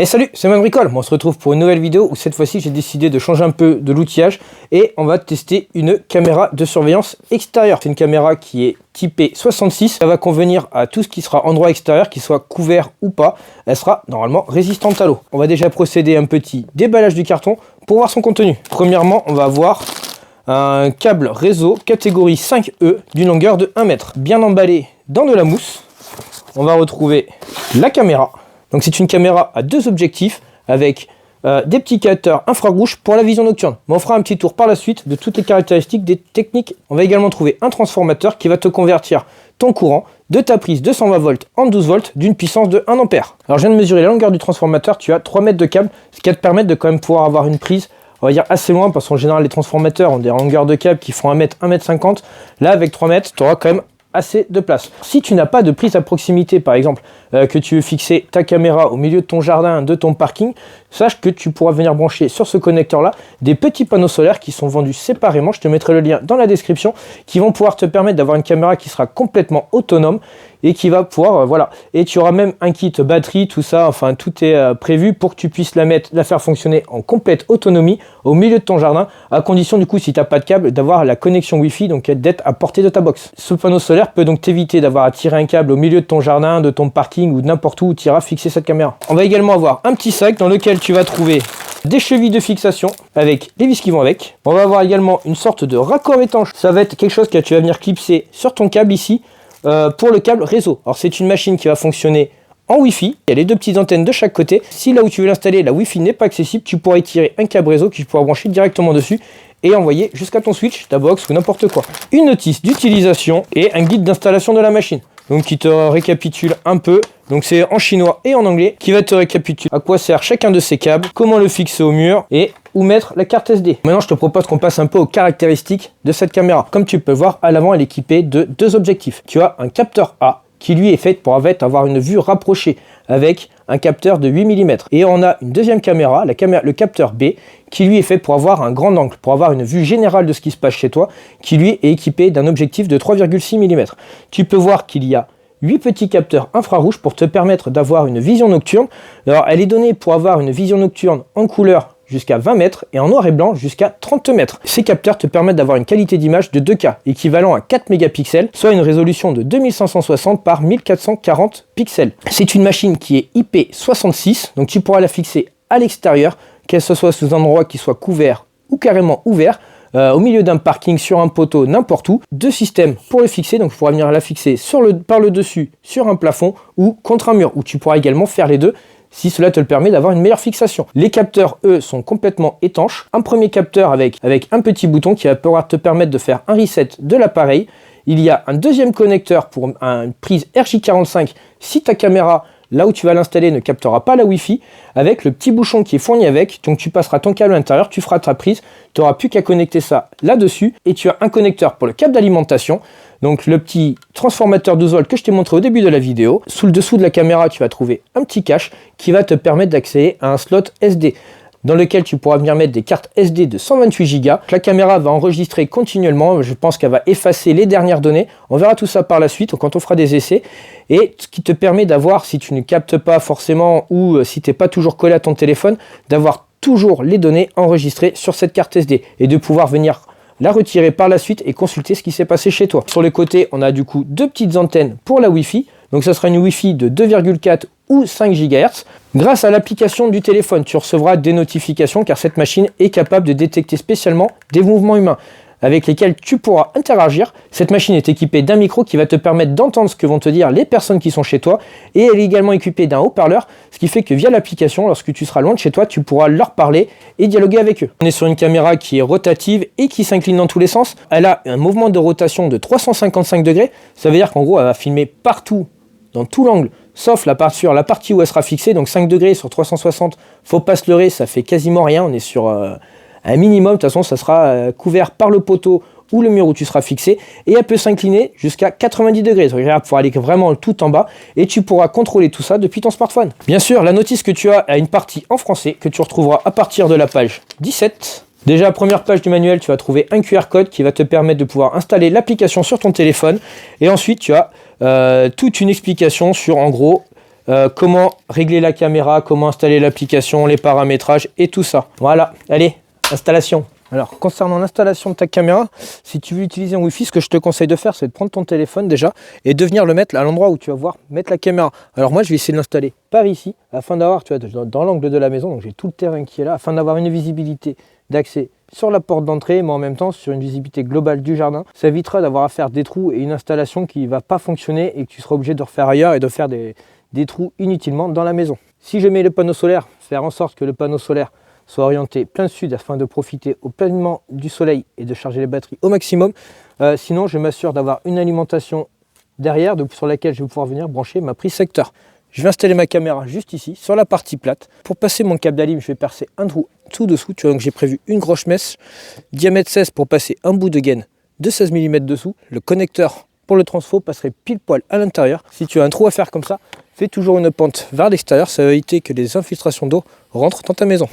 Et salut, c'est Manbricole. On se retrouve pour une nouvelle vidéo où cette fois-ci j'ai décidé de changer un peu de l'outillage et on va tester une caméra de surveillance extérieure. C'est une caméra qui est typée 66. Ça va convenir à tout ce qui sera endroit extérieur, qu'il soit couvert ou pas. Elle sera normalement résistante à l'eau. On va déjà procéder à un petit déballage du carton pour voir son contenu. Premièrement, on va avoir un câble réseau catégorie 5E d'une longueur de 1 mètre. Bien emballé dans de la mousse. On va retrouver la caméra. Donc c'est une caméra à 2 objectifs avec des petits capteurs infrarouges pour la vision nocturne. Mais on fera un petit tour par la suite de toutes les caractéristiques des techniques. On va également trouver un transformateur qui va te convertir ton courant de ta prise de 120 volts en 12 volts d'une puissance de 1 ampère. Alors je viens de mesurer la longueur du transformateur, tu as 3 mètres de câble, ce qui va te permettre de quand même pouvoir avoir une prise, on va dire assez loin, parce qu'en général les transformateurs ont des longueurs de câble qui font 1 mètre, 1 mètre 50. Là avec 3 mètres, tu auras quand même assez de place. Si tu n'as pas de prise à proximité, par exemple, que tu veux fixer ta caméra au milieu de ton jardin, de ton parking, sache que tu pourras venir brancher sur ce connecteur-là des petits panneaux solaires qui sont vendus séparément. Je te mettrai le lien dans la description, qui vont pouvoir te permettre d'avoir une caméra qui sera complètement autonome et qui va pouvoir, voilà. Et tu auras même un kit batterie, tout ça, enfin tout est prévu pour que tu puisses la faire fonctionner en complète autonomie au milieu de ton jardin, à condition du coup, si tu n'as pas de câble, d'avoir la connexion Wi-Fi, donc d'être à portée de ta box. Ce panneau solaire peut donc t'éviter d'avoir à tirer un câble au milieu de ton jardin, de ton parking ou de n'importe où tu iras fixer cette caméra. On va également avoir un petit sac dans lequel tu vas trouver des chevilles de fixation avec les vis qui vont avec. On va avoir également une sorte de raccord étanche. Ça va être quelque chose que tu vas venir clipser sur ton câble ici pour le câble réseau. Alors c'est une machine qui va fonctionner en Wi-Fi. Il y a les 2 petites antennes de chaque côté. Si là où tu veux l'installer, la Wi-Fi n'est pas accessible, tu pourras y tirer un câble réseau que tu pourras brancher directement dessus et envoyer jusqu'à ton switch, ta box ou n'importe quoi. Une notice d'utilisation et un guide d'installation de la machine. Donc qui te récapitule un peu, donc c'est en chinois et en anglais, qui va te récapituler à quoi sert chacun de ces câbles, comment le fixer au mur et où mettre la carte SD. Maintenant je te propose qu'on passe un peu aux caractéristiques de cette caméra. Comme tu peux voir, à l'avant elle est équipée de 2 objectifs. Tu as un capteur A qui lui est fait pour avoir une vue rapprochée avec un capteur de 8 mm. Et on a une deuxième caméra, le capteur B, qui lui est fait pour avoir un grand angle, pour avoir une vue générale de ce qui se passe chez toi, qui lui est équipé d'un objectif de 3,6 mm. Tu peux voir qu'il y a 8 petits capteurs infrarouges pour te permettre d'avoir une vision nocturne. Alors elle est donnée pour avoir une vision nocturne en couleur jusqu'à 20 mètres et en noir et blanc jusqu'à 30 mètres. Ces capteurs te permettent d'avoir une qualité d'image de 2K, équivalent à 4 mégapixels, soit une résolution de 2560 par 1440 pixels. C'est une machine qui est IP66, donc tu pourras la fixer à l'extérieur, qu'elle soit sous un endroit qui soit couvert ou carrément ouvert, au milieu d'un parking, sur un poteau, n'importe où. 2 systèmes pour le fixer, donc tu pourras venir la fixer par le dessus, sur un plafond ou contre un mur, où tu pourras également faire les deux, si cela te le permet d'avoir une meilleure fixation. Les capteurs, eux, sont complètement étanches. Un premier capteur avec un petit bouton qui va pouvoir te permettre de faire un reset de l'appareil. Il y a un deuxième connecteur pour une prise RJ45 si ta caméra, là où tu vas l'installer, ne captera pas la Wi-Fi, avec le petit bouchon qui est fourni avec. Donc tu passeras ton câble à l'intérieur, tu feras ta prise, tu n'auras plus qu'à connecter ça là-dessus. Et tu as un connecteur pour le câble d'alimentation. Donc le petit transformateur 12 volts que je t'ai montré au début de la vidéo. Sous le dessous de la caméra, tu vas trouver un petit cache qui va te permettre d'accéder à un slot SD dans lequel tu pourras venir mettre des cartes SD de 128 Go. La caméra va enregistrer continuellement, je pense qu'elle va effacer les dernières données. On verra tout ça par la suite quand on fera des essais. Et ce qui te permet d'avoir, si tu ne captes pas forcément ou si tu n'es pas toujours collé à ton téléphone, d'avoir toujours les données enregistrées sur cette carte SD et de pouvoir venir la retirer par la suite et consulter ce qui s'est passé chez toi. Sur les côtés, on a du coup 2 petites antennes pour la Wi-Fi. Donc ça sera une Wi-Fi de 2,4 ou 5 GHz. Grâce à l'application du téléphone, tu recevras des notifications car cette machine est capable de détecter spécialement des mouvements humains. avec lesquels tu pourras interagir. Cette machine est équipée d'un micro qui va te permettre d'entendre ce que vont te dire les personnes qui sont chez toi, et elle est également équipée d'un haut-parleur, ce qui fait que via l'application, lorsque tu seras loin de chez toi, tu pourras leur parler et dialoguer avec eux. On est sur une caméra qui est rotative et qui s'incline dans tous les sens. Elle a un mouvement de rotation de 355 degrés, ça veut dire qu'en gros elle va filmer partout, dans tout l'angle, sauf la partie où elle sera fixée, donc 5 degrés sur 360, faut pas se leurrer, ça fait quasiment rien, on est sur un minimum, de toute façon ça sera couvert par le poteau ou le mur où tu seras fixé, et elle peut s'incliner jusqu'à 90 degrés, c'est-à-dire pour aller vraiment tout en bas, et tu pourras contrôler tout ça depuis ton smartphone. Bien sûr, la notice que tu as a une partie en français, que tu retrouveras à partir de la page 17. Déjà, première page du manuel, tu vas trouver un QR code qui va te permettre de pouvoir installer l'application sur ton téléphone, et ensuite tu as toute une explication sur en gros comment régler la caméra, comment installer l'application, les paramétrages et tout ça. Voilà, allez, installation. Alors concernant l'installation de ta caméra, si tu veux utiliser un Wi-Fi, ce que je te conseille de faire, c'est de prendre ton téléphone déjà et de venir le mettre à l'endroit où tu vas voir mettre la caméra. Alors moi je vais essayer de l'installer par ici, afin d'avoir, tu vois, dans l'angle de la maison, donc j'ai tout le terrain qui est là, afin d'avoir une visibilité d'accès sur la porte d'entrée, mais en même temps sur une visibilité globale du jardin. Ça évitera d'avoir à faire des trous et une installation qui ne va pas fonctionner et que tu seras obligé de refaire ailleurs et de faire des trous inutilement dans la maison. Si je mets le panneau solaire, faire en sorte que le panneau solaire soit orienté plein sud afin de profiter pleinement du soleil et de charger les batteries au maximum. Sinon, je m'assure d'avoir une alimentation derrière sur laquelle je vais pouvoir venir brancher ma prise secteur. Je vais installer ma caméra juste ici, sur la partie plate. Pour passer mon câble d'alim, je vais percer un trou tout dessous. Tu vois, donc j'ai prévu une grosse mèche, diamètre 16 pour passer un bout de gaine de 16 mm dessous. Le connecteur pour le transfo passerait pile poil à l'intérieur. Si tu as un trou à faire comme ça, fais toujours une pente vers l'extérieur. Ça va éviter que les infiltrations d'eau rentrent dans ta maison.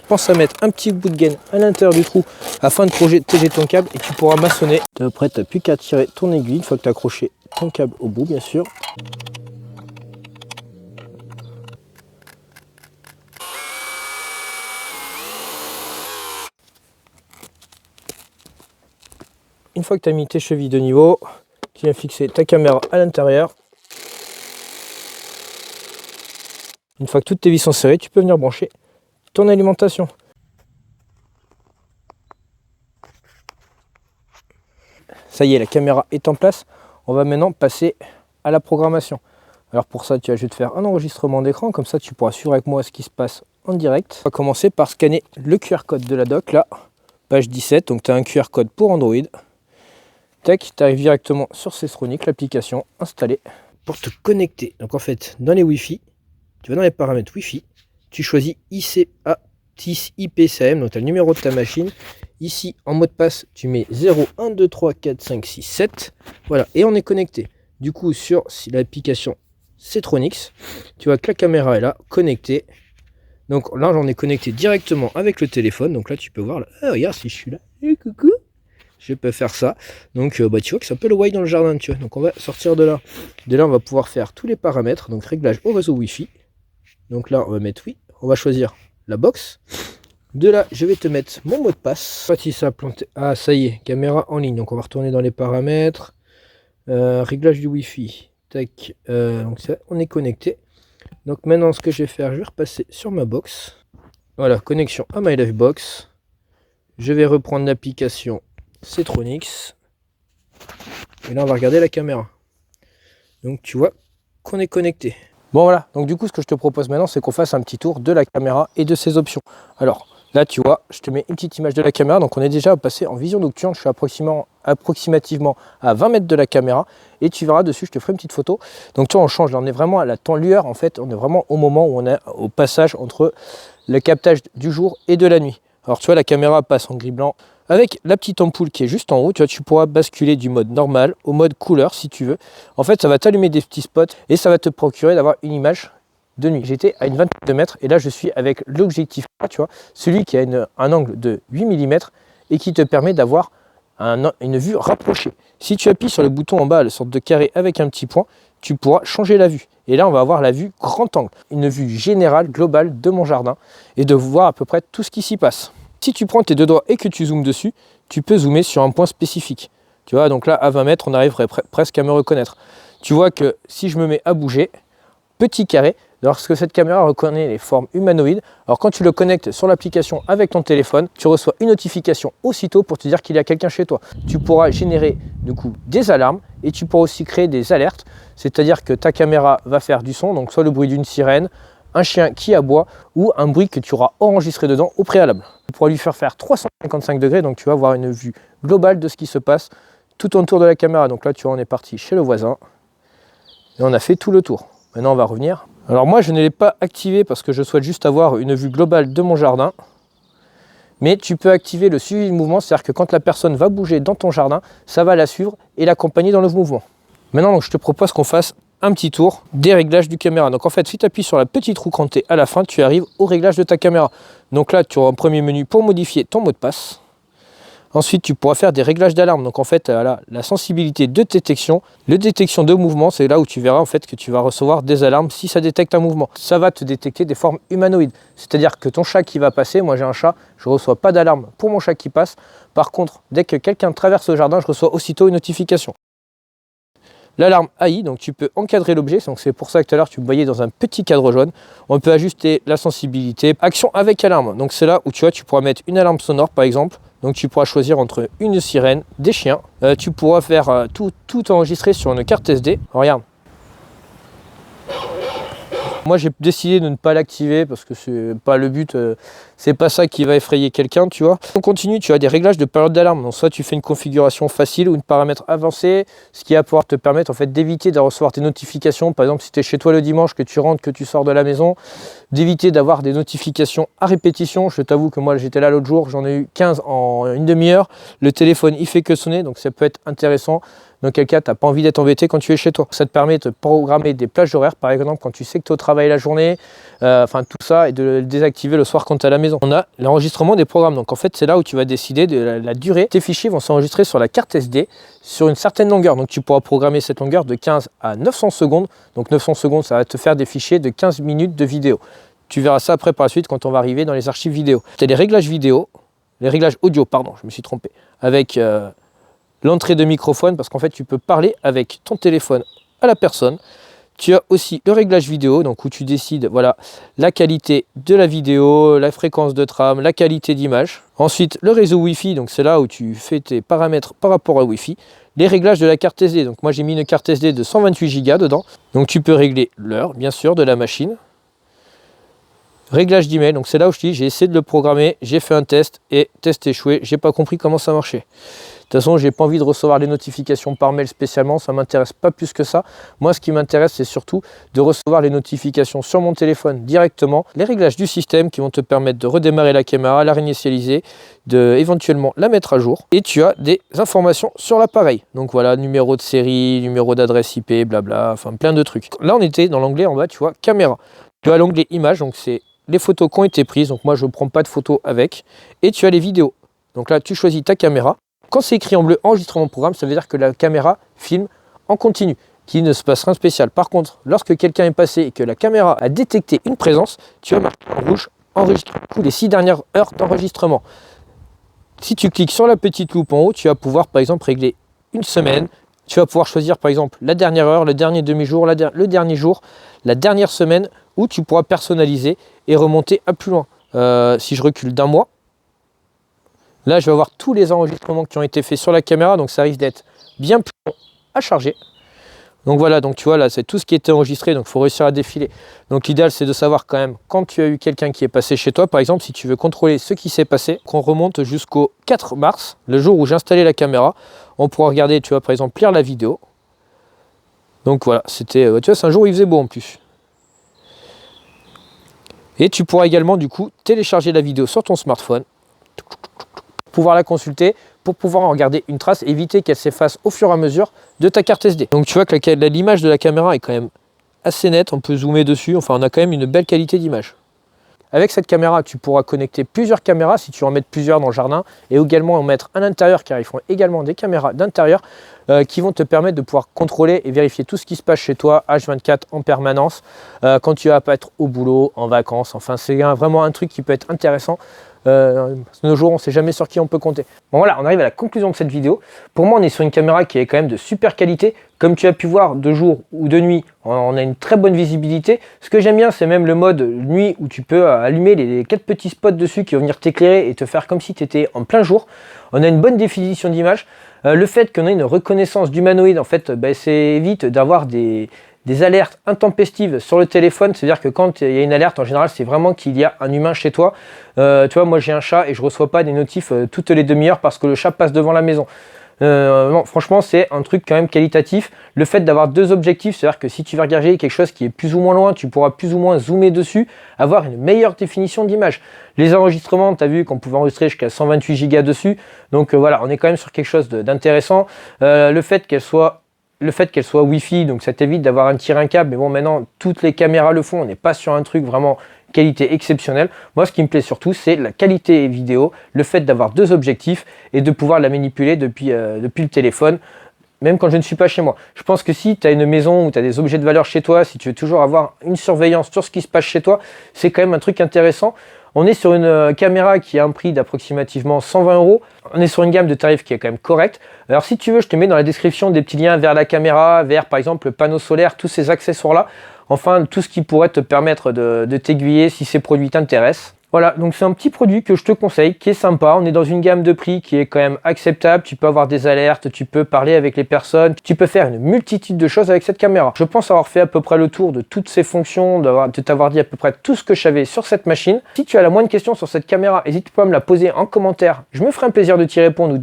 Pense à mettre un petit bout de gaine à l'intérieur du trou afin de protéger ton câble et tu pourras maçonner. Après, tu n'as plus qu'à tirer ton aiguille une fois que tu as accroché ton câble au bout, bien sûr. Une fois que tu as mis tes chevilles de niveau, tu viens fixer ta caméra à l'intérieur. Une fois que toutes tes vis sont serrées, tu peux venir brancher ton alimentation. Ça y est, la caméra est en place. On va maintenant passer à la programmation. Alors pour ça, je vais te faire un enregistrement d'écran, comme ça tu pourras suivre avec moi ce qui se passe en direct. On va commencer par scanner le QR code de la dock, là, page 17, donc tu as un QR code pour Android. Tac, tu arrives directement sur Sestronic, l'application installée. Pour te connecter, donc en fait, dans les Wi-Fi, tu vas dans les paramètres Wi-Fi, tu choisis ICA-TIS-IPCM, donc tu as le numéro de ta machine. Ici, en mot de passe, tu mets 0, 1, 2, 3, 4, 5, 6, 7. Voilà, et on est connecté. Du coup, sur l'application Setronics, tu vois que la caméra est là, connectée. Donc là, j'en ai connecté directement avec le téléphone. Donc là, tu peux voir, là, ah, regarde, si je suis là, coucou, je peux faire ça. Donc, tu vois que c'est un peu le wide dans le jardin, tu vois. Donc, on va sortir de là. De là, on va pouvoir faire tous les paramètres. Donc, réglage au réseau Wi-Fi. Donc là, on va mettre oui. On va choisir la box. De là, je vais te mettre mon mot de passe. Si ça a planté. Ah, ça y est, caméra en ligne. Donc, on va retourner dans les paramètres. Réglage du Wi-Fi. Tac. Donc, ça, on est connecté. Donc, maintenant, ce que je vais faire, je vais repasser sur ma box. Voilà, connexion à My Life Box. Je vais reprendre l'application Setronics. Et là, on va regarder la caméra. Donc, tu vois qu'on est connecté. Bon, voilà. Donc, du coup, ce que je te propose maintenant, c'est qu'on fasse un petit tour de la caméra et de ses options. Alors, là, tu vois, je te mets une petite image de la caméra. Donc, on est déjà passé en vision nocturne. Je suis approximativement à 20 mètres de la caméra. Et tu verras dessus, je te ferai une petite photo. Donc, tu vois, on change. Là, on est vraiment à la temps-lueur. En fait, on est vraiment au moment où on est au passage entre le captage du jour et de la nuit. Alors, tu vois, la caméra passe en gris blanc. Avec la petite ampoule qui est juste en haut, tu vois, tu pourras basculer du mode normal au mode couleur si tu veux. En fait, ça va t'allumer des petits spots et ça va te procurer d'avoir une image de nuit. J'étais à une vingtaine de mètres et là, je suis avec l'objectif, tu vois, celui qui a un angle de 8 mm et qui te permet d'avoir une vue rapprochée. Si tu appuies sur le bouton en bas, la sorte de carré avec un petit point, tu pourras changer la vue. Et là, on va avoir la vue grand angle, une vue générale, globale de mon jardin et de voir à peu près tout ce qui s'y passe. Si tu prends tes deux doigts et que tu zoomes dessus, tu peux zoomer sur un point spécifique. Tu vois, donc là, à 20 mètres, on arriverait presque à me reconnaître. Tu vois que si je me mets à bouger, petit carré lorsque cette caméra reconnaît les formes humanoïdes. Alors quand tu le connectes sur l'application avec ton téléphone, tu reçois une notification aussitôt pour te dire qu'il y a quelqu'un chez toi. Tu pourras générer du coup des alarmes et tu pourras aussi créer des alertes, c'est-à-dire que ta caméra va faire du son, donc soit le bruit d'une sirène, un chien qui aboie ou un bruit que tu auras enregistré dedans au préalable. Tu pourras lui faire 355 degrés, donc tu vas avoir une vue globale de ce qui se passe tout autour de la caméra. Donc là, tu vois, on est parti chez le voisin et on a fait tout le tour. Maintenant, on va revenir. Alors moi, je ne l'ai pas activé parce que je souhaite juste avoir une vue globale de mon jardin. Mais tu peux activer le suivi de mouvement, c'est-à-dire que quand la personne va bouger dans ton jardin, ça va la suivre et l'accompagner dans le mouvement. Maintenant, donc, je te propose qu'on fasse un petit tour des réglages du caméra. Donc en fait, si tu appuies sur la petite roue crantée à la fin, tu arrives au réglage de ta caméra. Donc là, tu auras un premier menu pour modifier ton mot de passe. Ensuite, tu pourras faire des réglages d'alarme. Donc en fait, la sensibilité de détection, le détection de mouvement, c'est là où tu verras en fait que tu vas recevoir des alarmes si ça détecte un mouvement. Ça va te détecter des formes humanoïdes. C'est-à-dire que ton chat qui va passer, moi j'ai un chat, je ne reçois pas d'alarme pour mon chat qui passe. Par contre, dès que quelqu'un traverse le jardin, je reçois aussitôt une notification. L'alarme AI, donc tu peux encadrer l'objet, donc c'est pour ça que tout à l'heure tu me voyais dans un petit cadre jaune. On peut ajuster la sensibilité, action avec alarme, donc c'est là où tu vois, tu pourras mettre une alarme sonore par exemple. Donc tu pourras choisir entre une sirène, des chiens. Tu pourras faire tout enregistrer sur une carte SD. Regarde. Moi j'ai décidé de ne pas l'activer parce que c'est pas le but, c'est pas ça qui va effrayer quelqu'un, tu vois. On continue, tu as des réglages de période d'alarme. Donc soit tu fais une configuration facile ou une paramètre avancé, ce qui va pouvoir te permettre en fait d'éviter de recevoir tes notifications. Par exemple, si tu es chez toi le dimanche, que tu rentres, que tu sors de la maison, d'éviter d'avoir des notifications à répétition. Je t'avoue que moi j'étais là l'autre jour, j'en ai eu 15 en une demi-heure. Le téléphone il fait que sonner, donc ça peut être intéressant. Dans quel cas, tu n'as pas envie d'être embêté quand tu es chez toi. Ça te permet de programmer des plages horaires, par exemple, quand tu sais que tu es au travail la journée, enfin tout ça, et de le désactiver le soir quand tu es à la maison. On a l'enregistrement des programmes. Donc en fait, c'est là où tu vas décider de la durée. Tes fichiers vont s'enregistrer sur la carte SD sur une certaine longueur. Donc tu pourras programmer cette longueur de 15 à 900 secondes. Donc 900 secondes, ça va te faire des fichiers de 15 minutes de vidéo. Tu verras ça après par la suite quand on va arriver dans les archives vidéo. Tu as les réglages vidéo, les réglages audio, pardon, je me suis trompé, avec l'entrée de microphone, parce qu'en fait tu peux parler avec ton téléphone à la personne. Tu as aussi le réglage vidéo, donc où tu décides voilà, la qualité de la vidéo, la fréquence de trame, la qualité d'image. Ensuite le réseau Wi-Fi, donc c'est là où tu fais tes paramètres par rapport à Wi-Fi. Les réglages de la carte SD, donc moi j'ai mis une carte SD de 128 Go dedans, donc tu peux régler l'heure bien sûr de la machine. Réglage d'email, donc c'est là où je dis j'ai essayé de le programmer, j'ai fait un test et test échoué, j'ai pas compris comment ça marchait. De toute façon, j'ai pas envie de recevoir les notifications par mail spécialement, ça m'intéresse pas plus que ça. Moi, ce qui m'intéresse, c'est surtout de recevoir les notifications sur mon téléphone directement. Les réglages du système qui vont te permettre de redémarrer la caméra, la réinitialiser, de éventuellement la mettre à jour. Et tu as des informations sur l'appareil. Donc voilà, numéro de série, numéro d'adresse IP, blabla, enfin plein de trucs. Là, on était dans l'onglet en bas, tu vois, caméra. Tu as l'onglet images, donc c'est les photos qui ont été prises. Donc moi, je ne prends pas de photos avec. Et tu as les vidéos. Donc là, tu choisis ta caméra. Quand c'est écrit en bleu enregistrement programme, ça veut dire que la caméra filme en continu, qu'il ne se passe rien de spécial. Par contre, lorsque quelqu'un est passé et que la caméra a détecté une présence, tu vas marquer en rouge enregistrement. Les 6 dernières heures d'enregistrement. Si tu cliques sur la petite loupe en haut, tu vas pouvoir par exemple régler une semaine. Tu vas pouvoir choisir par exemple la dernière heure, le dernier demi-jour, le dernier jour, la dernière semaine, où tu pourras personnaliser et remonter à plus loin. Si je recule d'un mois, là, je vais avoir tous les enregistrements qui ont été faits sur la caméra, donc ça risque d'être bien plus long à charger. Donc voilà, donc tu vois, là, c'est tout ce qui était enregistré, donc il faut réussir à défiler. Donc l'idéal, c'est de savoir quand même, quand tu as eu quelqu'un qui est passé chez toi, par exemple, si tu veux contrôler ce qui s'est passé, qu'on remonte jusqu'au 4 mars, le jour où j'ai installé la caméra, on pourra regarder, tu vois, par exemple, lire la vidéo. Donc voilà, c'était, tu vois, c'est un jour où il faisait beau en plus. Et tu pourras également, du coup, télécharger la vidéo sur ton smartphone, pouvoir la consulter pour pouvoir en regarder une trace, éviter qu'elle s'efface au fur et à mesure de ta carte SD. Donc tu vois que l'image de la caméra est quand même assez nette, on peut zoomer dessus, enfin on a quand même une belle qualité d'image. Avec cette caméra, tu pourras connecter plusieurs caméras si tu en mets plusieurs dans le jardin et également en mettre à l'intérieur car ils font également des caméras d'intérieur qui vont te permettre de pouvoir contrôler et vérifier tout ce qui se passe chez toi H24 en permanence quand tu vas pas être au boulot, en vacances. Enfin, c'est vraiment un truc qui peut être intéressant De nos jours, on ne sait jamais sur qui on peut compter. Bon voilà, on arrive à la conclusion de cette vidéo. Pour moi, on est sur une caméra qui est quand même de super qualité. Comme tu as pu voir, de jour ou de nuit, on a une très bonne visibilité. Ce que j'aime bien, c'est même le mode nuit où tu peux allumer les 4 petits spots dessus qui vont venir t'éclairer et te faire comme si tu étais en plein jour. On a une bonne définition d'image. Le fait qu'on ait une reconnaissance d'humanoïde, en fait, ça évite d'avoir des alertes intempestives sur le téléphone. C'est-à-dire que quand il y a une alerte, en général, c'est vraiment qu'il y a un humain chez toi. Tu vois, moi j'ai un chat et je reçois pas des notifs toutes les demi-heures parce que le chat passe devant la maison. Non, franchement, c'est un truc quand même qualitatif. Le fait d'avoir 2 objectifs, c'est-à-dire que si tu veux regarder quelque chose qui est plus ou moins loin, tu pourras plus ou moins zoomer dessus, avoir une meilleure définition d'image. Les enregistrements, tu as vu qu'on pouvait enregistrer jusqu'à 128 Go dessus. Donc voilà, on est quand même sur quelque chose d'intéressant. Le fait qu'elle soit Wi-Fi, donc ça t'évite d'avoir à tirer un câble. Mais bon, maintenant, toutes les caméras le font. On n'est pas sur un truc vraiment qualité exceptionnelle. Moi, ce qui me plaît surtout, c'est la qualité vidéo, le fait d'avoir 2 objectifs et de pouvoir la manipuler depuis le téléphone, même quand je ne suis pas chez moi. Je pense que si tu as une maison où tu as des objets de valeur chez toi, si tu veux toujours avoir une surveillance sur ce qui se passe chez toi, c'est quand même un truc intéressant. On est sur une caméra qui a un prix d'approximativement 120 €. On est sur une gamme de tarifs qui est quand même correcte. Alors si tu veux, je te mets dans la description des petits liens vers la caméra, vers par exemple le panneau solaire, tous ces accessoires-là. Enfin, tout ce qui pourrait te permettre de t'aiguiller si ces produits t'intéressent. Voilà, donc c'est un petit produit que je te conseille, qui est sympa. On est dans une gamme de prix qui est quand même acceptable. Tu peux avoir des alertes, tu peux parler avec les personnes, tu peux faire une multitude de choses avec cette caméra. Je pense avoir fait à peu près le tour de toutes ces fonctions, de t'avoir dit à peu près tout ce que je savais sur cette machine. Si tu as la moindre question sur cette caméra, n'hésite pas à me la poser en commentaire. Je me ferai un plaisir de t'y répondre ou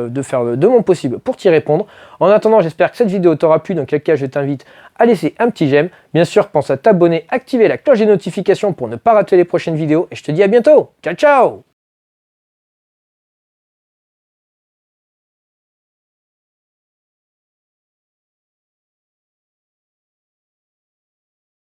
de faire de mon possible pour t'y répondre. En attendant, j'espère que cette vidéo t'aura plu, dans quel cas je t'invite à laisser un petit j'aime. Bien sûr, pense à t'abonner, activer la cloche des notifications pour ne pas rater les prochaines vidéos. Et je te dis à bientôt. Ciao, ciao!